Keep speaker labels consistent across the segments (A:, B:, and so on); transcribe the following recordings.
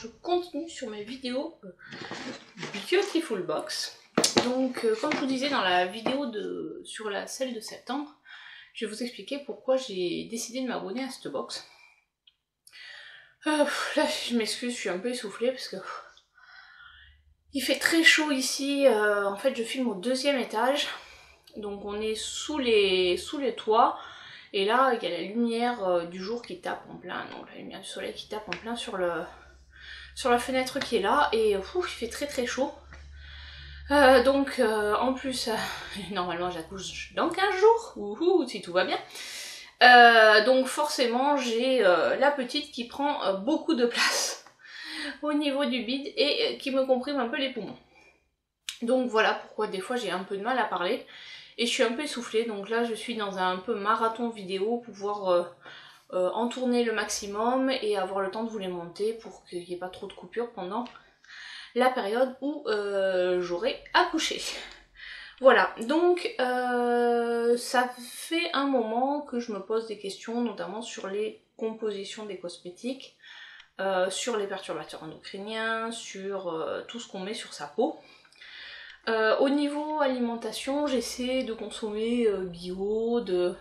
A: je continue sur mes vidéos Beautiful Box. Donc comme je vous disais dans la vidéo sur celle de septembre, je vais vous expliquer pourquoi j'ai décidé de m'abonner à cette box. Là je m'excuse, je suis un peu essoufflée parce que il fait très chaud ici. En fait je filme au deuxième étage, donc on est sous les toits. Et là, il y a la lumière du jour qui tape en plein, donc la lumière du soleil qui tape en plein sur la fenêtre qui est là, et il fait très très chaud. En plus, normalement j'accouche dans 15 jours, si tout va bien. Donc forcément, j'ai la petite qui prend beaucoup de place au niveau du bide et qui me comprime un peu les poumons. Donc voilà pourquoi des fois j'ai un peu de mal à parler. Et je suis un peu essoufflée, donc là je suis dans un peu marathon vidéo pour pouvoir en tourner le maximum et avoir le temps de vous les monter pour qu'il n'y ait pas trop de coupures pendant la période où j'aurai accouché. Voilà, donc ça fait un moment que je me pose des questions, notamment sur les compositions des cosmétiques, sur les perturbateurs endocriniens, sur tout ce qu'on met sur sa peau. Au niveau alimentation, j'essaie de consommer bio, de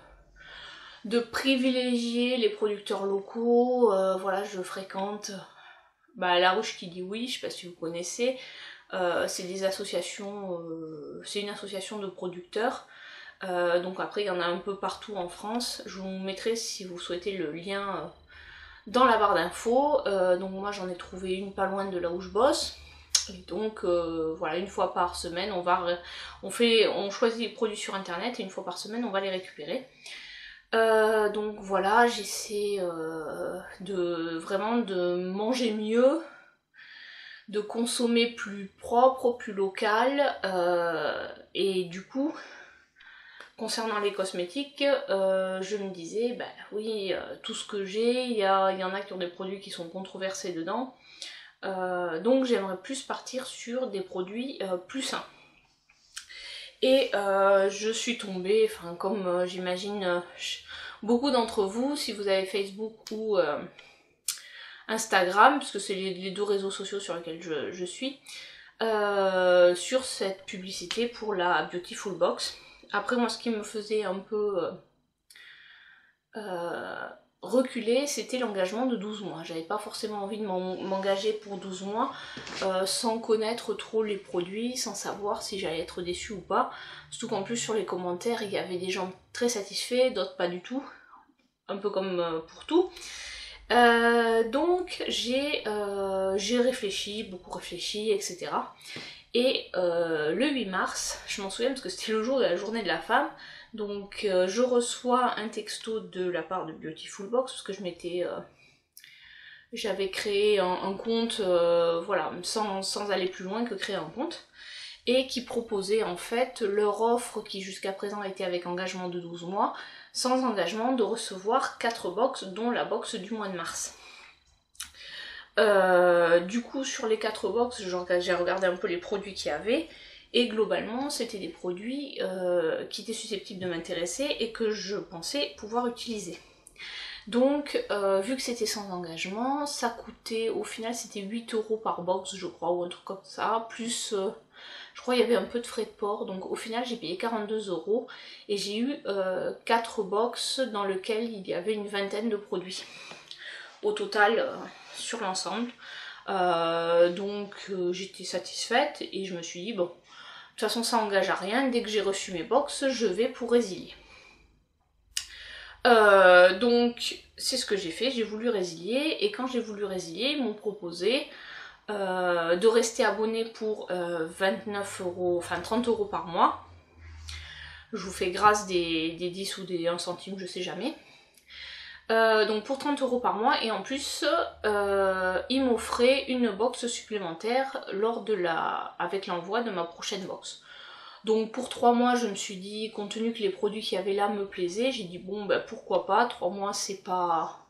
A: privilégier les producteurs locaux. Voilà, je fréquente La Ruche qui dit oui, je sais pas si vous connaissez. C'est des associations, c'est une association de producteurs. Donc après il y en a un peu partout en France. Je vous mettrai si vous souhaitez le lien dans la barre d'infos. Donc moi j'en ai trouvé une pas loin de là où je bosse. Et donc voilà, une fois par semaine on choisit les produits sur internet et une fois par semaine on va les récupérer. Donc voilà, j'essaie vraiment de manger mieux, de consommer plus propre, plus local, et du coup concernant les cosmétiques, je me disais oui, tout ce que j'ai, il y en a qui ont des produits qui sont controversés dedans. Donc j'aimerais plus partir sur des produits plus sains. Et je suis tombée, comme j'imagine beaucoup d'entre vous, si vous avez Facebook ou Instagram, puisque c'est les deux réseaux sociaux sur lesquels je suis, sur cette publicité pour la Beautiful Box. Après moi ce qui me faisait un peu reculer, c'était l'engagement de 12 mois. J'avais pas forcément envie de m'engager pour 12 mois sans connaître trop les produits, sans savoir si j'allais être déçue ou pas. Surtout qu'en plus sur les commentaires, il y avait des gens très satisfaits, d'autres pas du tout. Un peu comme pour tout. Donc j'ai réfléchi, beaucoup réfléchi, etc. Et le 8 mars, je m'en souviens parce que c'était le jour de la journée de la femme, donc je reçois un texto de la part de Beautiful Box parce que j'avais créé un compte, voilà, sans aller plus loin que créer un compte, et qui proposait en fait leur offre qui jusqu'à présent était avec engagement de 12 mois, sans engagement, de recevoir 4 box, dont la box du mois de mars. Du coup sur les 4 box, j'ai regardé un peu les produits qu'il y avait, et globalement c'était des produits qui étaient susceptibles de m'intéresser et que je pensais pouvoir utiliser. Donc vu que c'était sans engagement, ça coûtait, au final c'était 8 € par box je crois, ou un truc comme ça, plus je crois qu'il y avait un peu de frais de port, donc au final j'ai payé 42 € et j'ai eu 4 box dans lesquelles il y avait une vingtaine de produits au total sur l'ensemble. Donc j'étais satisfaite et je me suis dit bon, de toute façon ça engage à rien, dès que j'ai reçu mes box je vais pour résilier. Donc c'est ce que j'ai fait, j'ai voulu résilier, et quand j'ai voulu résilier ils m'ont proposé de rester abonné pour 29 €, enfin 30 € par mois. Je vous fais grâce des 10 ou des 1 centime, je sais jamais. Donc pour 30 € par mois, et en plus ils m'offraient une box supplémentaire avec l'envoi de ma prochaine box. Donc pour 3 mois je me suis dit, compte tenu que les produits qu'il y avait là me plaisaient, j'ai dit bon pourquoi pas, 3 mois c'est pas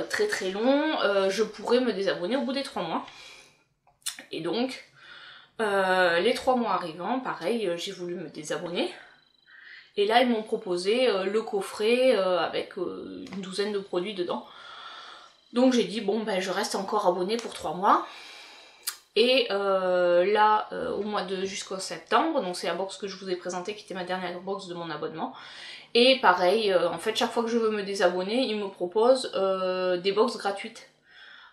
A: très très long, je pourrais me désabonner au bout des 3 mois. Et donc les 3 mois arrivant, pareil, j'ai voulu me désabonner. Et là ils m'ont proposé le coffret avec une douzaine de produits dedans. Donc j'ai dit bon ben je reste encore abonnée pour 3 mois. Et là, au mois de jusqu'au septembre, donc c'est la box que je vous ai présentée qui était ma dernière box de mon abonnement. Et pareil, en fait chaque fois que je veux me désabonner, ils me proposent des box gratuites.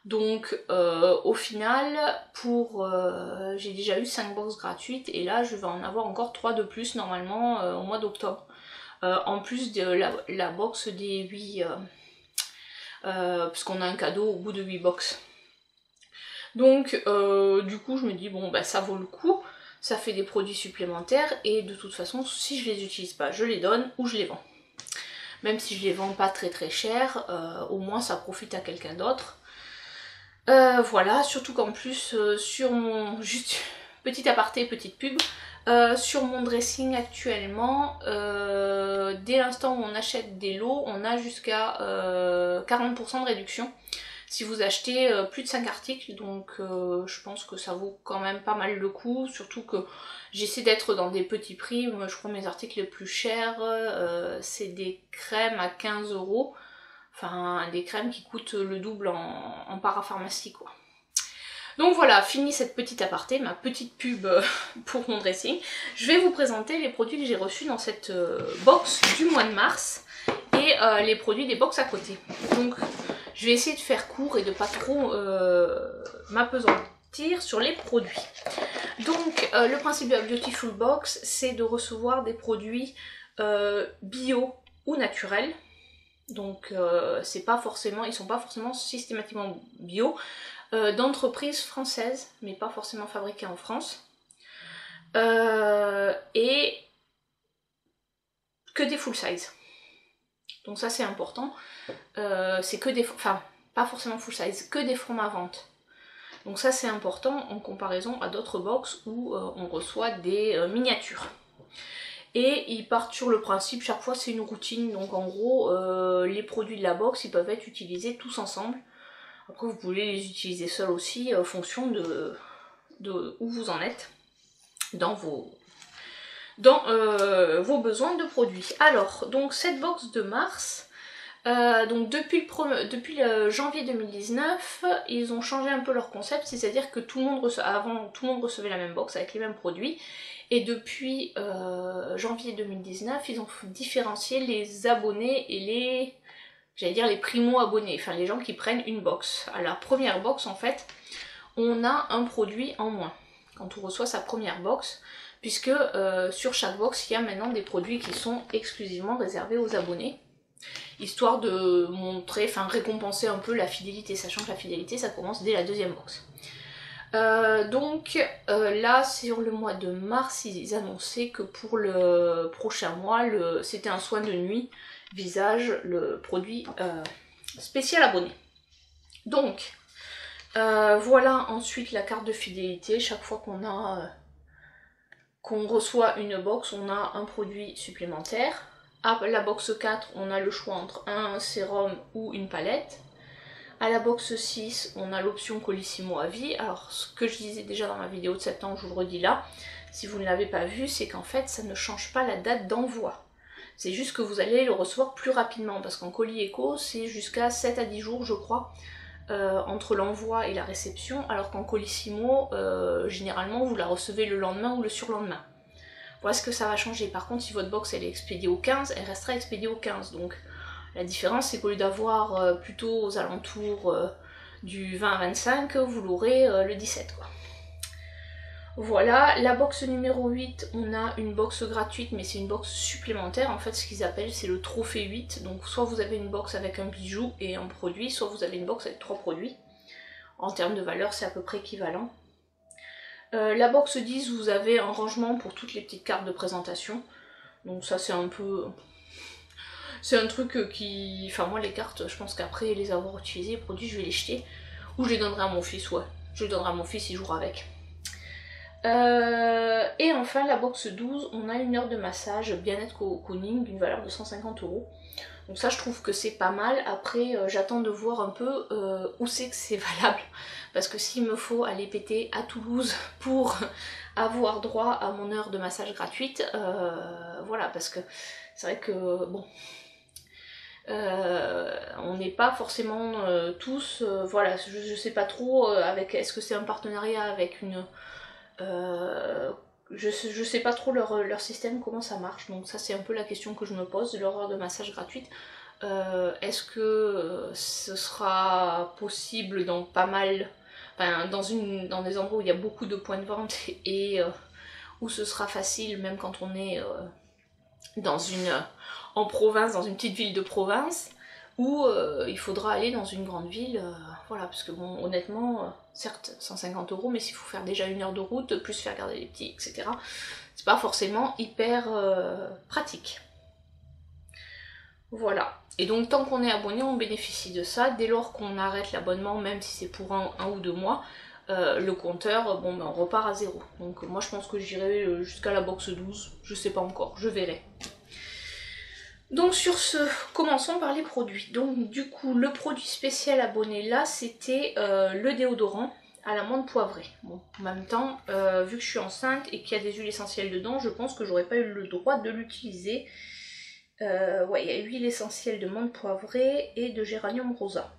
A: Donc au final, j'ai déjà eu 5 box gratuites et là je vais en avoir encore 3 de plus normalement au mois d'octobre. En plus de la box des 8, parce qu'on a un cadeau au bout de 8 box. Donc du coup je me dis bon bah ça vaut le coup, ça fait des produits supplémentaires et de toute façon si je les utilise pas je les donne ou je les vends. Même si je les vends pas très très cher, au moins ça profite à quelqu'un d'autre. Voilà, surtout qu'en plus sur mon... juste petit aparté, petite pub, sur mon dressing actuellement, dès l'instant où on achète des lots, on a jusqu'à 40% de réduction si vous achetez plus de 5 articles, donc je pense que ça vaut quand même pas mal le coup, surtout que j'essaie d'être dans des petits prix. Moi je crois mes articles les plus chers, c'est des crèmes à 15 €, enfin des crèmes qui coûtent le double en parapharmacie quoi. Donc voilà, fini cette petite aparté, ma petite pub pour mon dressing. Je vais vous présenter les produits que j'ai reçus dans cette box du mois de mars et les produits des box à côté. Donc je vais essayer de faire court et de pas trop m'apesantir sur les produits. Donc le principe de la Beautiful Box, c'est de recevoir des produits bio ou naturels. Donc c'est pas forcément, ils sont pas forcément systématiquement bio, d'entreprises françaises, mais pas forcément fabriquées en France. Et que des full size. Donc ça c'est important. C'est que des... Enfin, pas forcément full size, que des formats vente. Donc ça c'est important en comparaison à d'autres box où on reçoit des miniatures. Et ils partent sur le principe, chaque fois c'est une routine, donc en gros les produits de la box ils peuvent être utilisés tous ensemble. Après vous pouvez les utiliser seuls aussi en fonction de où vous en êtes dans vos besoins de produits. Alors, donc cette box de mars, donc depuis le janvier 2019, ils ont changé un peu leur concept, c'est-à-dire que avant tout le monde recevait la même box avec les mêmes produits, et depuis janvier 2019, ils ont différencié les abonnés et les, j'allais dire les primo-abonnés, enfin les gens qui prennent une box. À la première box en fait, on a un produit en moins quand on reçoit sa première box, puisque sur chaque box, il y a maintenant des produits qui sont exclusivement réservés aux abonnés, histoire de montrer, enfin récompenser un peu la fidélité, sachant que la fidélité ça commence dès la deuxième box. Donc là sur le mois de mars ils annonçaient que pour le prochain mois c'était un soin de nuit visage, le produit spécial abonné. Donc voilà ensuite la carte de fidélité. Chaque fois qu'on reçoit une box on a un produit supplémentaire. À la box 4 on a le choix entre un sérum ou une palette. À la box 6, on a l'option Colissimo à vie. Alors, ce que je disais déjà dans ma vidéo de septembre, je vous le redis là, si vous ne l'avez pas vu, c'est qu'en fait, ça ne change pas la date d'envoi. C'est juste que vous allez le recevoir plus rapidement, parce qu'en colis éco, c'est jusqu'à 7 à 10 jours, je crois, entre l'envoi et la réception, alors qu'en Colissimo, généralement, vous la recevez le lendemain ou le surlendemain. Voilà ce que ça va changer. Par contre, si votre box elle est expédiée au 15, elle restera expédiée au 15, donc... La différence, c'est qu'au lieu d'avoir plutôt aux alentours du 20 à 25, vous l'aurez le 17, quoi. Voilà, la box numéro 8, on a une box gratuite, mais c'est une box supplémentaire. En fait, ce qu'ils appellent, c'est le trophée 8. Donc, soit vous avez une box avec un bijou et un produit, soit vous avez une box avec 3 produits. En termes de valeur, c'est à peu près équivalent. La box 10, vous avez un rangement pour toutes les petites cartes de présentation. Donc ça, c'est un peu... C'est un truc qui... Enfin moi les cartes, je pense qu'après les avoir utilisées, les produits, je vais les jeter. Ou je les donnerai à mon fils, ouais. Je les donnerai à mon fils, il jouera avec. Et enfin la box 12, on a une heure de massage bien-être cocooning d'une valeur de 150 €. Donc ça je trouve que c'est pas mal. Après j'attends de voir un peu où c'est que c'est valable. Parce que s'il me faut aller péter à Toulouse pour avoir droit à mon heure de massage gratuite, voilà, parce que c'est vrai que bon... On n'est pas forcément tous, voilà, je sais pas trop avec, est-ce que c'est un partenariat avec une... je sais pas trop leur système, comment ça marche, donc ça c'est un peu la question que je me pose, leur heure de massage gratuite. Est-ce que ce sera possible dans pas mal, enfin, dans des endroits où il y a beaucoup de points de vente et où ce sera facile même quand on est en province, dans une petite ville de province, ou il faudra aller dans une grande ville, voilà, parce que bon, honnêtement, certes 150 €, mais s'il faut faire déjà 1 heure de route, plus faire garder les petits, etc., c'est pas forcément hyper pratique. Voilà. Et donc tant qu'on est abonné, on bénéficie de ça. Dès lors qu'on arrête l'abonnement, même si c'est pour un ou 2 mois, le compteur, bon ben on repart à 0. Donc moi je pense que j'irai jusqu'à la box 12, je sais pas encore, je verrai. Donc sur ce, commençons par les produits. Donc du coup, le produit spécial abonné là, c'était le déodorant à l'amande poivrée. Bon, en même temps, vu que je suis enceinte et qu'il y a des huiles essentielles dedans, je pense que j'aurais pas eu le droit de l'utiliser. Ouais, il y a huile essentielle de menthe poivrée et de géranium rosa.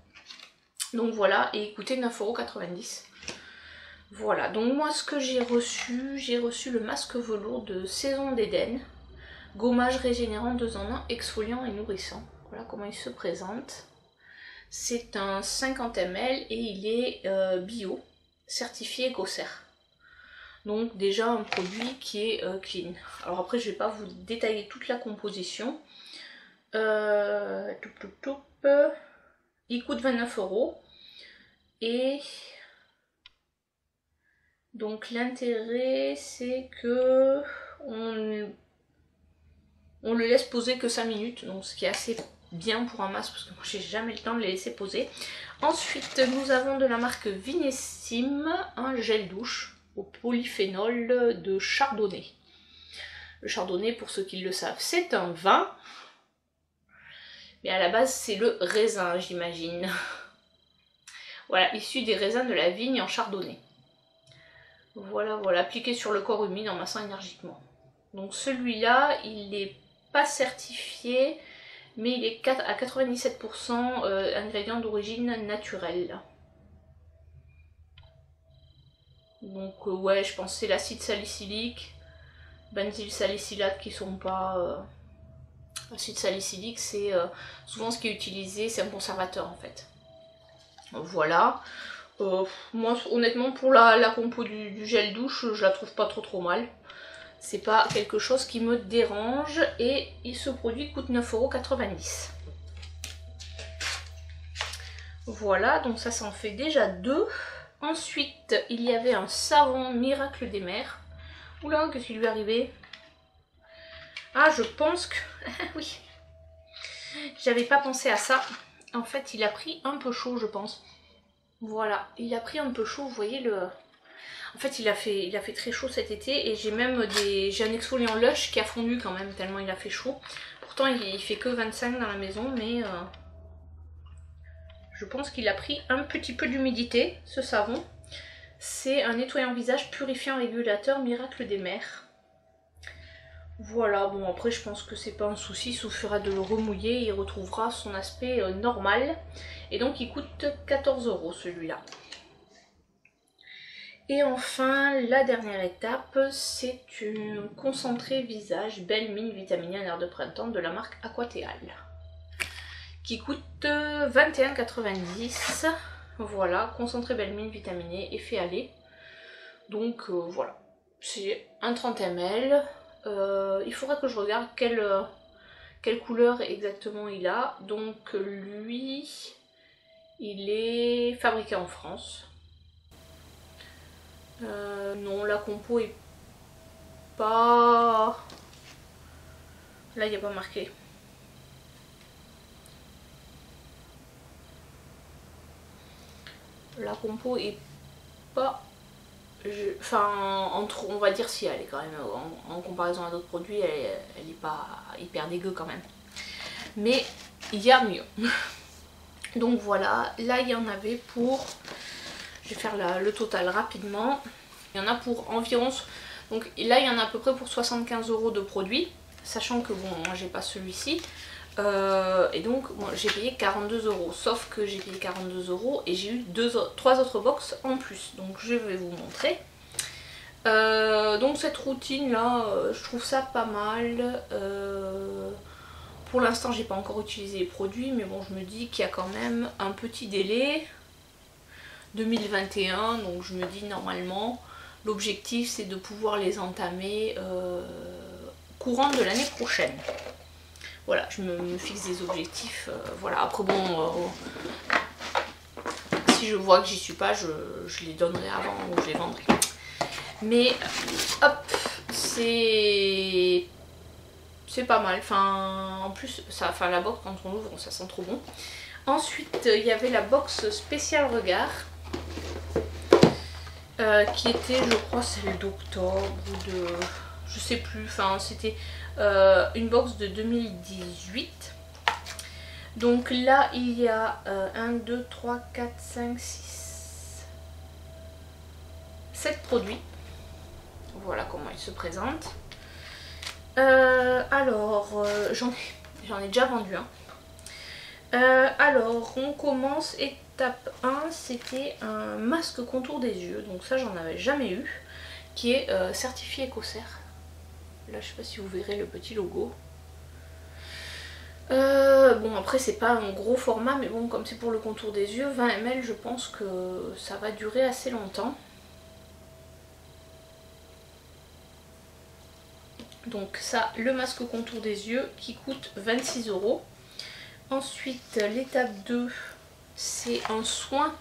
A: Donc voilà, et il coûtait 9,90 €. Voilà, donc moi ce que j'ai reçu le masque velours de Saison d'Éden. Gommage régénérant 2 en 1, exfoliant et nourrissant. Voilà comment il se présente. C'est un 50 ml et il est bio, certifié Gosser. Donc déjà un produit qui est clean. Alors après je vais pas vous détailler toute la composition. Il coûte 29 €. Et donc l'intérêt c'est que on le laisse poser que 5 minutes, donc ce qui est assez bien pour un masque parce que moi j'ai jamais le temps de les laisser poser. Ensuite nous avons de la marque Vinessime un gel douche au polyphénol de chardonnay. Le chardonnay, pour ceux qui le savent, c'est un vin, mais à la base c'est le raisin, j'imagine. Voilà, issu des raisins de la vigne en chardonnay. Voilà, voilà, appliqué sur le corps humide en massant énergiquement. Donc celui-là, il n'est pas certifié, mais il est à 97% ingrédient d'origine naturelle. Donc ouais, je pense que c'est l'acide salicylique, benzyl salicylate qui sont pas... L'acide salicylique, c'est souvent ce qui est utilisé, c'est un conservateur en fait. Voilà. Moi honnêtement pour la compo du gel douche, je la trouve pas trop mal. C'est pas quelque chose qui me dérange et ce produit coûte 9,90 €. Voilà, donc ça en fait déjà 2. Ensuite, il y avait un savon Miracle des Mers. Oula, qu'est-ce qui lui est arrivé? Ah, je pense que... oui. J'avais pas pensé à ça. En fait, il a pris un peu chaud, je pense. Voilà, il a pris un peu chaud, vous voyez le... En fait, il a fait très chaud cet été et j'ai même j'ai un exfoliant Lush qui a fondu quand même tellement il a fait chaud. Pourtant, il fait que 25 dans la maison, mais je pense qu'il a pris un petit peu d'humidité, ce savon. C'est un nettoyant visage purifiant régulateur Miracle des Mers. Voilà, bon après je pense que c'est pas un souci, il suffira de le remouiller et il retrouvera son aspect normal. Et donc il coûte 14 € celui-là. Et enfin, la dernière étape, c'est une concentré visage Belle Mine vitaminé en air de printemps de la marque Aquateal, qui coûte 21,90 €. Voilà, concentré Belle Mine vitaminé, effet allé. Donc voilà, c'est un 30 ml. Il faudra que je regarde quelle couleur exactement il a. Donc lui, il est fabriqué en France. Non, la compo est pas... Là, il n'y a pas marqué. La compo est pas... Enfin, on va dire si elle est quand même, en comparaison à d'autres produits, elle est pas hyper dégueu quand même. Mais il y a mieux. Donc voilà, là il y en avait pour... Je vais faire le total rapidement. Il y en a pour environ... Donc là il y en a à peu près pour 75 € de produits. Sachant que bon, moi j'ai pas celui-ci. Et donc j'ai payé 42 €, sauf que j'ai payé 42 € et j'ai eu 3 autres box en plus, donc je vais vous montrer. Donc cette routine là, je trouve ça pas mal. Pour l'instant j'ai pas encore utilisé les produits, mais bon, je me dis qu'il y a quand même un petit délai, 2021, donc je me dis normalement l'objectif c'est de pouvoir les entamer courant de l'année prochaine. Voilà, je me fixe des objectifs, voilà. Après bon, si je vois que j'y suis pas, je les donnerai avant ou je les vendrai. Mais hop, c'est pas mal. Enfin, en plus, la box quand on l'ouvre, ça sent trop bon. Ensuite, il y avait la box spéciale regard, qui était, je crois, celle d'octobre ou de, je sais plus. Enfin, c'était une box de 2018. Donc là, il y a 1, 2, 3, 4, 5, 6, 7 produits. Voilà comment il se présente. Alors, j'en ai déjà vendu un. Alors, on commence étape 1, c'était un masque contour des yeux. Donc ça, j'en avais jamais eu. Qui est certifié Écossaire. Là, je sais pas si vous verrez le petit logo. Bon, après, c'est pas un gros format, mais bon, comme c'est pour le contour des yeux, 20 ml, je pense que ça va durer assez longtemps. Donc ça, le masque contour des yeux qui coûte 26 €. Ensuite, l'étape 2, c'est un soin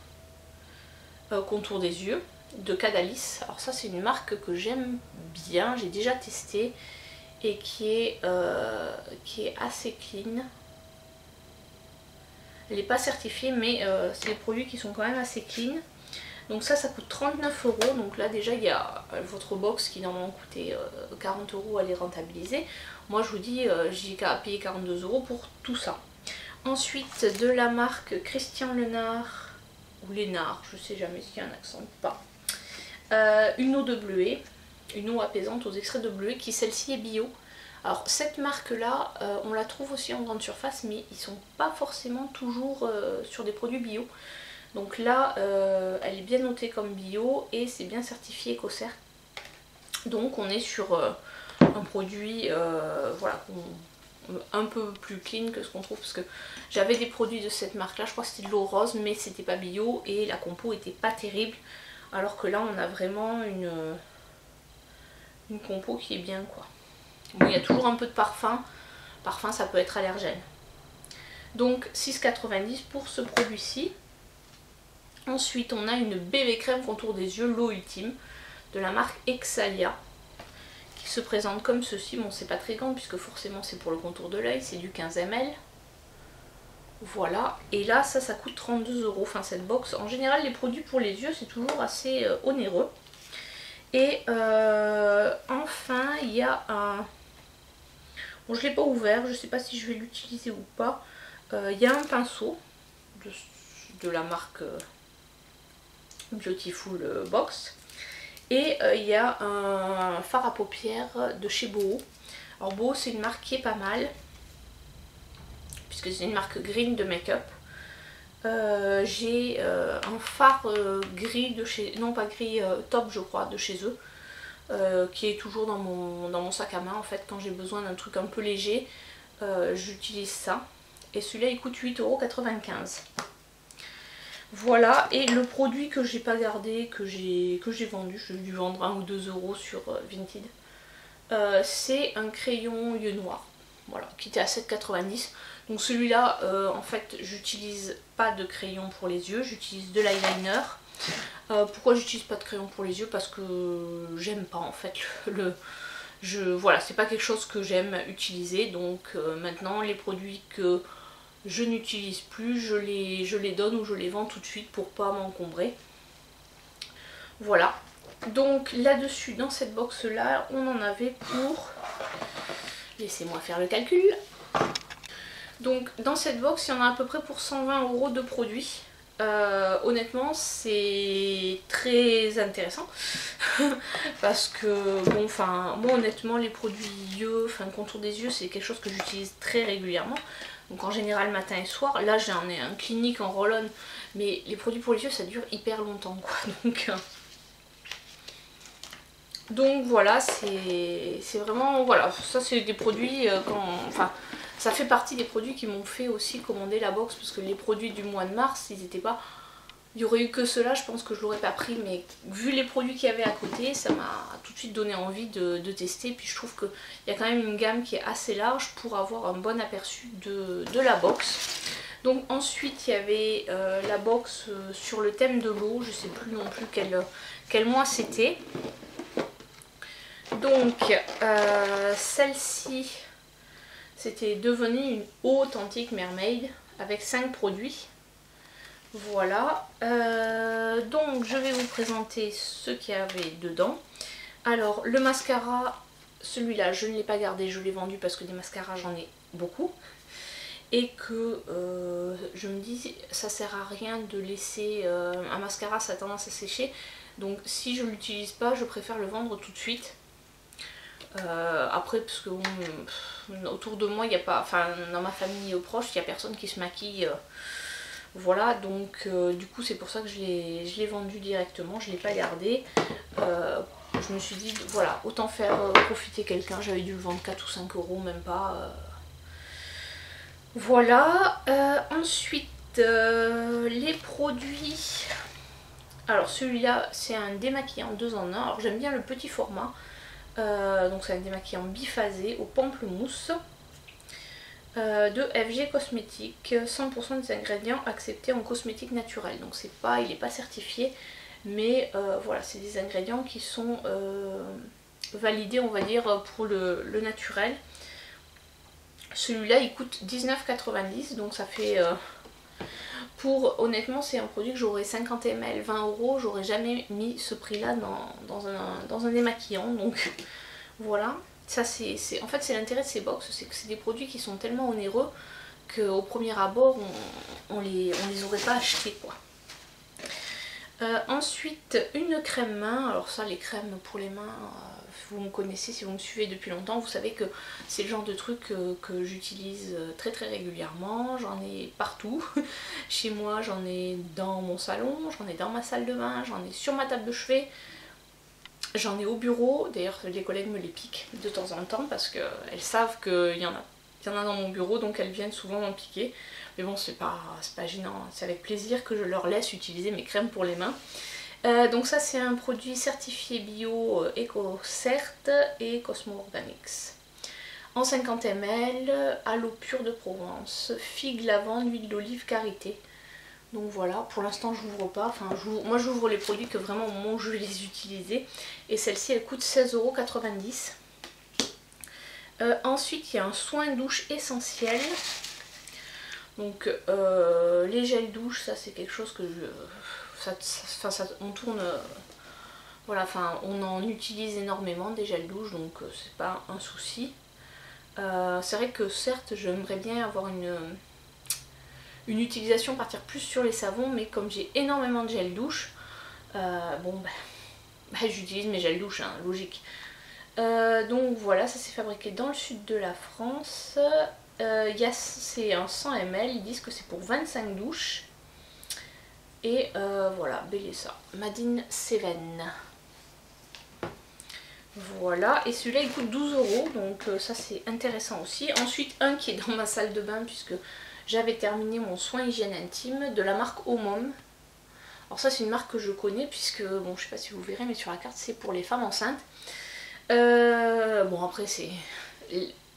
A: contour des yeux de Cadalis. Alors ça, c'est une marque que j'aime bien, j'ai déjà testé et qui est assez clean. Elle n'est pas certifiée, mais c'est des produits qui sont quand même assez clean. Donc ça coûte 39 €. Donc là déjà il y a votre box qui normalement coûtait 40 € à les rentabiliser. Moi je vous dis, j'ai payé 42 € pour tout ça. Ensuite, de la marque Christian Lenard, ou Lénard, je sais jamais s'il y a un accent ou pas. Une eau de bleuet, une eau apaisante aux extraits de bleuet, qui celle-ci est bio. Alors cette marque là, on la trouve aussi en grande surface, mais ils sont pas forcément toujours sur des produits bio. Donc là, elle est bien notée comme bio et c'est bien certifié Écossaire. Donc on est sur un produit voilà, un peu plus clean que ce qu'on trouve, parce que j'avais des produits de cette marque là, je crois que c'était de l'eau rose, mais c'était pas bio et la compo était pas terrible, alors que là on a vraiment une compo qui est bien quoi. Bon, il y a toujours un peu de parfum, ça peut être allergène. Donc 6,90 € pour ce produit-ci. Ensuite, on a une bébé crème contour des yeux, l'eau ultime, de la marque Exalia, qui se présente comme ceci. Bon, c'est pas très grand puisque forcément c'est pour le contour de l'œil, c'est du 15 ml. Voilà, et là ça coûte 32 €, enfin cette box. En général, les produits pour les yeux, c'est toujours assez onéreux. Et enfin, il y a un... Bon, je l'ai pas ouvert, je sais pas si je vais l'utiliser ou pas. Il y a un pinceau de la marque... Beautiful Box, et il y a un fard à paupières de chez Boho. Alors Boho, c'est une marque qui est pas mal puisque c'est une marque green de make-up. J'ai un fard gris de chez, non pas gris, top je crois, de chez eux, qui est toujours dans mon sac à main. En fait, quand j'ai besoin d'un truc un peu léger, j'utilise ça, et celui-là il coûte 8,95 €. Voilà, et le produit que j'ai pas gardé, que j'ai vendu, je vais dû vendre 1 ou 2 € sur Vinted, c'est un crayon yeux noirs, voilà, qui était à 7,90 €. Donc celui-là, en fait, j'utilise pas de crayon pour les yeux, j'utilise de l'eyeliner. Pourquoi j'utilise pas de crayon pour les yeux? Parce que j'aime pas en fait voilà, c'est pas quelque chose que j'aime utiliser. Donc maintenant, les produits que je n'utilise plus, je les donne ou je les vends tout de suite pour pas m'encombrer. Voilà. Donc là-dessus, dans cette box là, on en avait pour... Laissez-moi faire le calcul. Donc dans cette box, il y en a à peu près pour 120 € de produits. Honnêtement c'est très intéressant parce que bon enfin moi honnêtement les produits yeux, enfin contour des yeux c'est quelque chose que j'utilise très régulièrement, donc en général matin et soir. Là j'en ai un clinique en roll-on, mais les produits pour les yeux ça dure hyper longtemps quoi, donc voilà, c'est vraiment, voilà, ça c'est des produits, enfin ça fait partie des produits qui m'ont fait aussi commander la box, parce que les produits du mois de mars, ils étaient pas, il y aurait eu que cela, je pense que je l'aurais pas pris, mais vu les produits qu'il y avait à côté, ça m'a tout de suite donné envie de tester. Puis je trouve qu'il y a quand même une gamme qui est assez large pour avoir un bon aperçu de la box. Donc ensuite il y avait la box sur le thème de l'eau, je sais plus non plus quel mois c'était. Donc celle-ci c'était devenu une authentique mermaid avec 5 produits. Voilà, donc je vais vous présenter ce qu'il y avait dedans. Alors le mascara, celui-là je ne l'ai pas gardé, je l'ai vendu parce que des mascaras j'en ai beaucoup. Et que je me dis ça sert à rien de laisser un mascara, ça a tendance à sécher. Donc si je l'utilise pas, je préfère le vendre tout de suite. Après parce que autour de moi il n'y a pas, enfin dans ma famille proche il n'y a personne qui se maquille. Voilà, donc du coup c'est pour ça que je l'ai vendu directement, je ne l'ai pas gardé. Je me suis dit voilà, autant faire profiter quelqu'un, j'avais dû le vendre 4 ou 5 euros, même pas. Voilà, ensuite les produits. Alors celui-là c'est un démaquillant 2 en 1, alors j'aime bien le petit format. Donc c'est un démaquillant biphasé au pamplemousse de FG Cosmétiques, 100% des ingrédients acceptés en cosmétique naturelle. Donc c'est pas, il n'est pas certifié, mais voilà, c'est des ingrédients qui sont validés, on va dire, pour le naturel. Celui-là il coûte 19,90, donc ça fait pour, honnêtement c'est un produit que j'aurais 50 ml 20 euros, j'aurais jamais mis ce prix là dans un démaquillant, donc voilà. Ça en fait c'est l'intérêt de ces box, c'est que c'est des produits qui sont tellement onéreux qu'au premier abord on les aurait pas achetés quoi. Ensuite une crème main, alors ça les crèmes pour les mains, vous me connaissez, si vous me suivez depuis longtemps, vous savez que c'est le genre de truc que j'utilise très très régulièrement, j'en ai partout. Chez moi j'en ai dans mon salon, j'en ai dans ma salle de bain, j'en ai sur ma table de chevet, j'en ai au bureau, d'ailleurs les collègues me les piquent de temps en temps parce qu'elles savent qu'il y en a dans mon bureau, donc elles viennent souvent m'en piquer. Mais bon, c'est pas gênant, c'est avec plaisir que je leur laisse utiliser mes crèmes pour les mains. Donc ça c'est un produit certifié bio EcoCert et Cosmo Organics. En 50 ml, à l'eau pure de Provence, figue, lavande, huile d'olive, karité. Donc voilà, pour l'instant je n'ouvre pas, enfin moi j'ouvre les produits que vraiment au moment où je vais les utiliser. Et celle-ci elle coûte 16,90 €. Ensuite il y a un soin douche essentiel. Donc les gels douche, ça c'est quelque chose que on tourne, voilà, enfin on en utilise énormément des gels douche, donc c'est pas un souci. C'est vrai que certes j'aimerais bien avoir une utilisation, partir plus sur les savons, mais comme j'ai énormément de gel douche, bon j'utilise mes gels douche, hein, logique. Donc voilà, ça s'est fabriqué dans le sud de la France. C'est un 100 ml, ils disent que c'est pour 25 douches. Et voilà, Bellesa, Madine Seven. Voilà, et celui-là il coûte 12 €, donc ça c'est intéressant aussi. Ensuite, un qui est dans ma salle de bain, puisque j'avais terminé mon soin hygiène intime de la marque Omom. Alors ça c'est une marque que je connais, puisque, bon je sais pas si vous verrez, mais sur la carte c'est pour les femmes enceintes. Bon après c'est...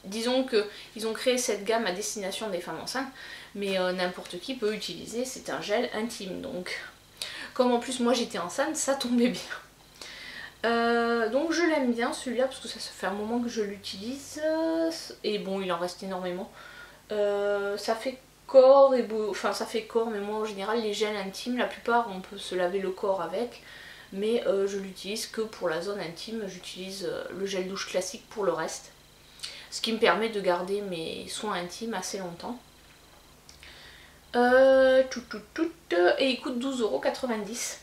A: Disons qu'ils ont créé cette gamme à destination des femmes enceintes, mais n'importe qui peut utiliser, c'est un gel intime. Donc, comme en plus moi j'étais enceinte, ça tombait bien. Donc je l'aime bien celui-là, parce que ça fait un moment que je l'utilise, et bon il en reste énormément. Ça fait corps, enfin ça fait corps, mais moi en général les gels intimes, la plupart on peut se laver le corps avec, mais je l'utilise que pour la zone intime, j'utilise le gel douche classique pour le reste. Ce qui me permet de garder mes soins intimes assez longtemps. Et il coûte 12,90 €.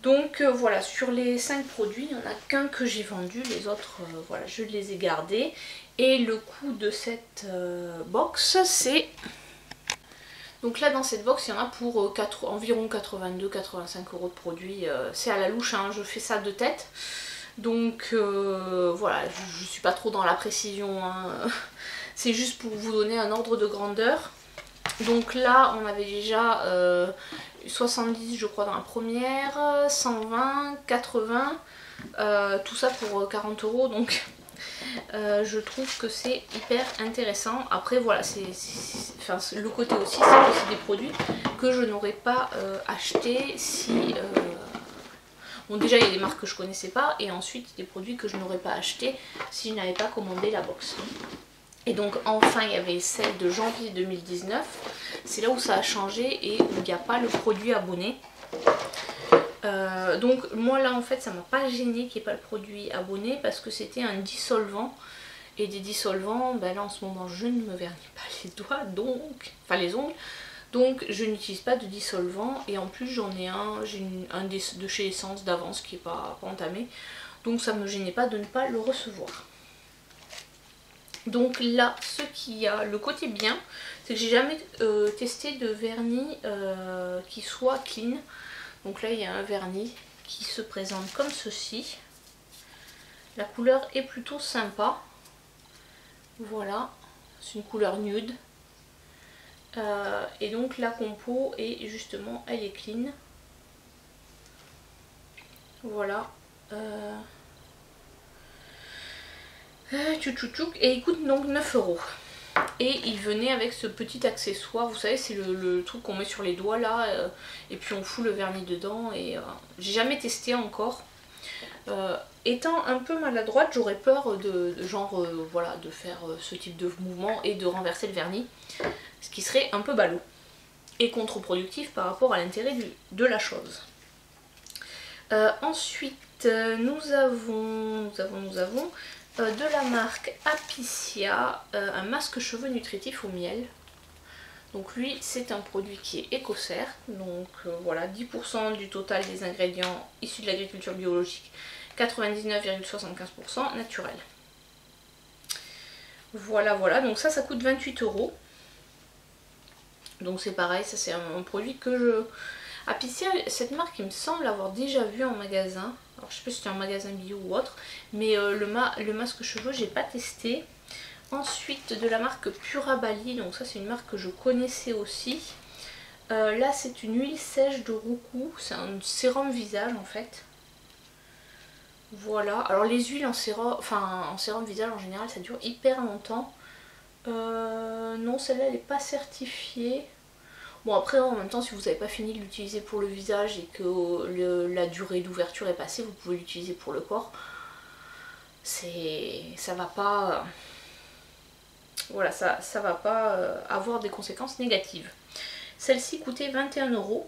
A: Donc voilà, sur les 5 produits, il n'y en a qu'un que j'ai vendu, les autres, voilà, je les ai gardés. Et le coût de cette box, c'est... Donc là, dans cette box, il y en a pour environ 82-85 € de produits. C'est à la louche, hein, je fais ça de tête. Donc voilà, je suis pas trop dans la précision, hein. C'est juste pour vous donner un ordre de grandeur. Donc là, on avait déjà 70 je crois dans la première, 120, 80, tout ça pour 40 €. Donc je trouve que c'est hyper intéressant. Après voilà, enfin, le côté aussi, c'est que c'est des produits que je n'aurais pas acheté si... Bon, déjà il y a des marques que je connaissais pas, et ensuite des produits que je n'aurais pas acheté si je n'avais pas commandé la box. Et donc enfin il y avait celle de janvier 2019, c'est là où ça a changé et où il n'y a pas le produit abonné. Donc moi là en fait ça m'a pas gêné qu'il n'y ait pas le produit abonné, parce que c'était un dissolvant, et des dissolvants, ben là en ce moment je ne me vernis pas les doigts, donc, enfin les ongles, donc je n'utilise pas de dissolvant, et en plus j'en ai j'ai un de chez Essence d'avance qui n'est pas entamé, donc ça me gênait pas de ne pas le recevoir. Donc là, ce qui a le côté bien, c'est que j'ai jamais testé de vernis qui soit clean. Donc là, il y a un vernis qui se présente comme ceci. La couleur est plutôt sympa. Voilà, c'est une couleur nude. Et donc la compo est justement, elle est clean. Voilà. Et il coûte donc 9 €. Et il venait avec ce petit accessoire, vous savez, c'est le truc qu'on met sur les doigts là, et puis on fout le vernis dedans. Et j'ai jamais testé encore. Étant un peu maladroite, j'aurais peur voilà, de faire ce type de mouvement et de renverser le vernis, ce qui serait un peu ballot et contre-productif par rapport à l'intérêt de la chose. Ensuite, nous avons de la marque Apiccia, un masque cheveux nutritif au miel. Donc lui, c'est un produit qui est écossaire, donc voilà, 10% du total des ingrédients issus de l'agriculture biologique, 99,75% naturel. Voilà, voilà, donc ça coûte 28 €. Donc c'est pareil, ça c'est un produit que je... Apiccia, cette marque, il me semble avoir déjà vu en magasin. Alors je sais pas si c'était un magasin bio ou autre, mais le masque cheveux, j'ai pas testé. Ensuite, de la marque Purabali, donc ça c'est une marque que je connaissais aussi. Là c'est une huile sèche de roucou, c'est un sérum visage en fait. Voilà, alors les huiles en sérum visage en général ça dure hyper longtemps. Non, celle-là elle n'est pas certifiée. Bon après en même temps, si vous n'avez pas fini de l'utiliser pour le visage et que la durée d'ouverture est passée, vous pouvez l'utiliser pour le corps. Ça va pas... Voilà, ça va pas avoir des conséquences négatives. Celle-ci coûtait 21 €.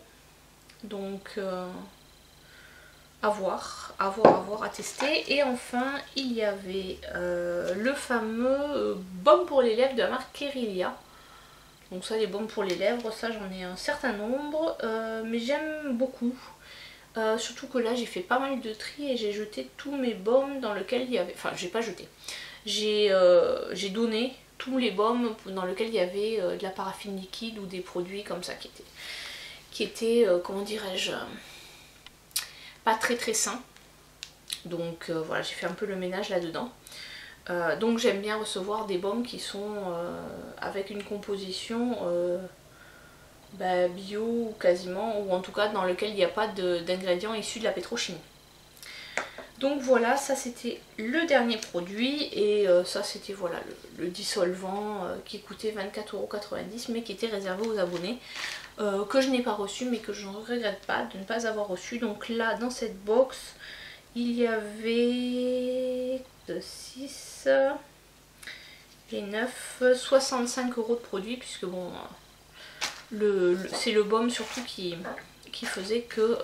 A: Donc à voir, à tester. Et enfin, il y avait le fameux baume pour les lèvres de la marque Kerilia. Donc ça, les baumes pour les lèvres, ça j'en ai un certain nombre, mais j'aime beaucoup. Surtout que là j'ai fait pas mal de tri et j'ai jeté tous mes baumes dans lesquels il y avait... Enfin, j'ai pas jeté. J'ai donné tous les baumes dans lesquels il y avait de la paraffine liquide ou des produits comme ça qui étaient comment dirais-je, pas très très sains. Donc voilà, j'ai fait un peu le ménage là-dedans. Donc j'aime bien recevoir des baumes qui sont avec une composition bio ou quasiment, ou en tout cas dans lequel il n'y a pas d'ingrédients issus de la pétrochimie. Donc voilà, ça c'était le dernier produit, et ça c'était voilà le dissolvant qui coûtait 24,90 € mais qui était réservé aux abonnés, que je n'ai pas reçu mais que je ne regrette pas de ne pas avoir reçu. Donc là dans cette box il y avait 6 et 9, 65 € de produits, puisque bon c'est le baume surtout qui faisait que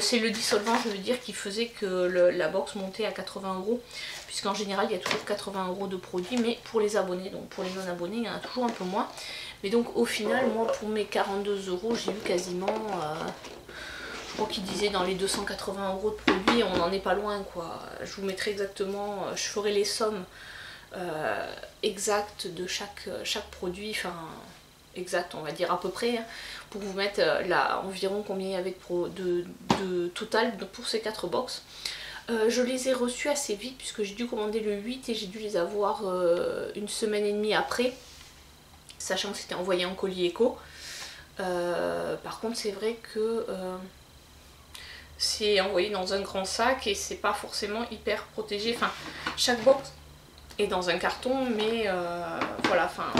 A: C'est le dissolvant, je veux dire, qui faisait que la box montait à 80 €, puisqu'en général il y a toujours 80 € de produits, mais pour les abonnés, donc pour les non abonnés il y en a toujours un peu moins. Mais donc au final, moi pour mes 42 €, j'ai eu quasiment, je crois qu'il disait dans les 280 € de produits, on n'en est pas loin quoi. Je vous mettrai exactement, je ferai les sommes exactes de chaque produit, enfin exact on va dire à peu près, hein, pour vous mettre là environ combien il y avait de total pour ces 4 box. Je les ai reçus assez vite puisque j'ai dû commander le 8 et j'ai dû les avoir une semaine et demie après, sachant que c'était envoyé en colis éco. Par contre c'est vrai que c'est envoyé dans un grand sac et c'est pas forcément hyper protégé, enfin chaque box est dans un carton, mais voilà, enfin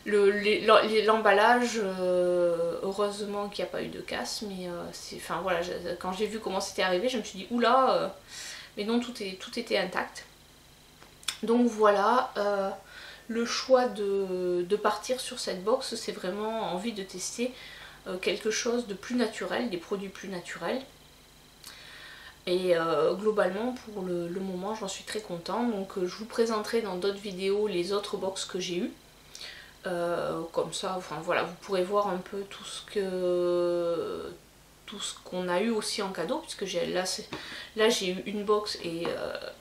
A: l'emballage, heureusement qu'il n'y a pas eu de casse, mais enfin voilà, quand j'ai vu comment c'était arrivé, je me suis dit oula, mais non, tout était intact. Donc voilà, le choix de partir sur cette box, c'est vraiment envie de tester quelque chose de plus naturel, des produits plus naturels. Et globalement pour le moment j'en suis très contente, donc je vous présenterai dans d'autres vidéos les autres box que j'ai eues. Comme ça, enfin voilà, vous pourrez voir un peu tout ce qu'on a eu aussi en cadeau, puisque là j'ai eu une box et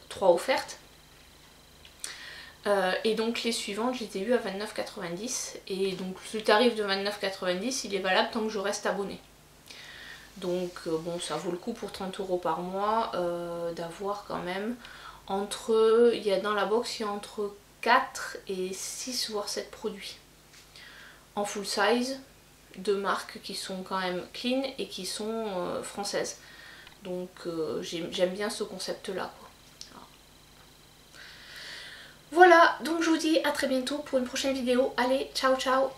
A: 3 offertes. Et donc les suivantes, je les ai eues à 29,90 €. Et donc le tarif de 29,90 € il est valable tant que je reste abonnée. Donc bon, ça vaut le coup pour 30 € par mois d'avoir quand même entre, dans la box il y a entre 4 et 6 voire 7 produits en full size de marques qui sont quand même clean et qui sont françaises. Donc j'aime bien ce concept là quoi. Voilà, donc je vous dis à très bientôt pour une prochaine vidéo. Allez, ciao ciao!